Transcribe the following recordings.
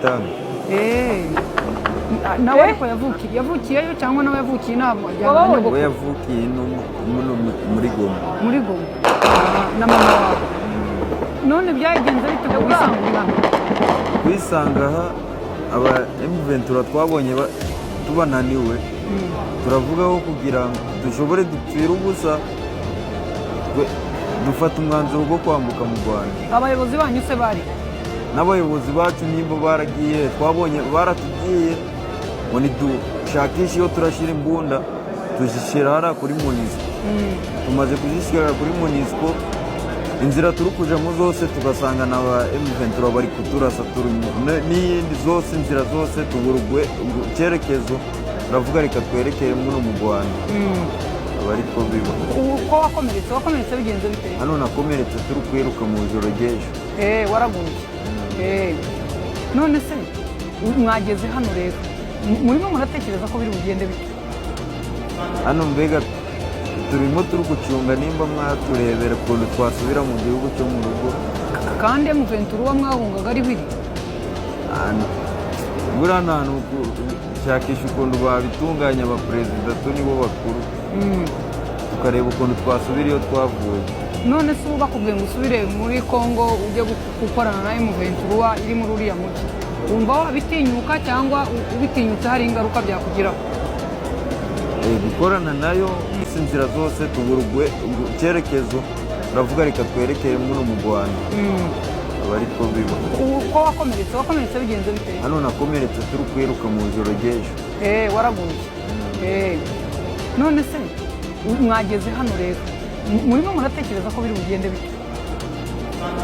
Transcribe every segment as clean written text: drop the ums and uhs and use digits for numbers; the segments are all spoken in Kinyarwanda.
Gatanga. nawe ariko yavukiyeyo cyangwa nawe yavukiye inama we yavukiye muri Goma. muri Goma na mama wawe. None byagenze bite ngo wisanga hano? Kwisanga aha aba M23 twabonye tubananiwe, turavugaho kugira ngo dushobore dupfira ubusa dufata umwanzuro wo kwambuka mu Rwanda. Abayobozi banyu se bari? N'abayobozi bacu nimba baragiye, twabonye baratubwiye ngo nidushakishe iyo turashyira imbunda tuzishyira hariya kuri MONUSCO. Tumaze kuzishyira kuri MONUSCO, inzira turi kujamo zose tugasanga n'aba M23 bari kuturasa, n'iyindi zose inzira zose tugurugwe icyerekezo, turavuga reka twerekere muno mu Rwanda. Ariko biba uko wakomeretse bigenze bite? Hano nakomeretse turi kwiruka mu ijoro ry'ejo. Waraguye. None se mwageze hano rero murimo muratekereza ko biri bugende bite? Hano mbega turimo turi gucunga nimba mwaturebera ukuntu twasubira mu gihugu cyo mu rugo. Kandi M23 mwahungaga ari biri buriya nta nuko shakisha ukuntu babitunganya, abaperezida nibo bakuru, tukareba ukuntu twasubira iyo twavuye. None se ubu bakubwiye ngo usubire muri Congo ujye gukorana na M23 iri muri uriya mugi, wumva wabitinyuka cyangwa ubitinyutse hari ingaruka byakugiraho? Gukorana nayo inzira zose tugurugwe icyerekezo, turavuga reka twerekere muno mu Rwanda. Ariko biba uko wakomeretse bigenze bite? Hano nakomeretse turi kwiruka mu ijoro ry'ejo. Waraguye. None se mwageze hano rero murimo muratekereza ko biri bugende bite?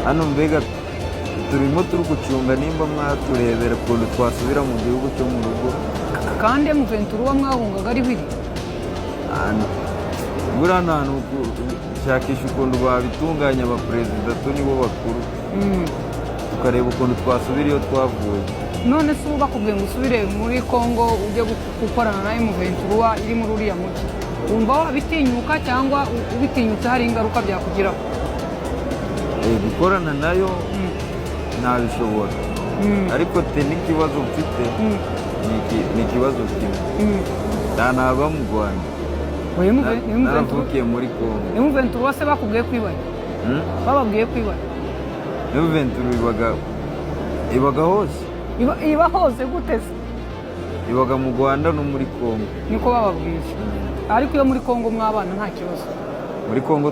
Hano mbega turimo turi gucunga nimba mwaturebera ukuntu twasubira mu gihugu cyo mu rugo. Kandi M23 mwahungaga ari biri buriya nta nuko shakisha ukuntu babitunganya, abaperezida nibo bakuru, tukareba ukuntu twasubira iyo twavuye. None se ubu bakubwiye ngo usubire muri Congo ujye gukorana na M23 iri muri uriya mugi, wumva wabitinyuka cyangwa ubitinyutse hari ingaruka byakugiraho? Gukorana nayo ntabishobora, ariko n'ikibazo mfite ni ikibazo kimwe, ntanaba mu Rwanda, naravukiye muri Congo. M23 se bakubwiye kwibara? Bababwiye kwibara? M23 ibaga hose. Iba hose gute se? Ibaga mu Rwanda no muri Congo. Niko bababwiye. Ariko iyo muri Congo mwabana nta kibazo? Muri Congo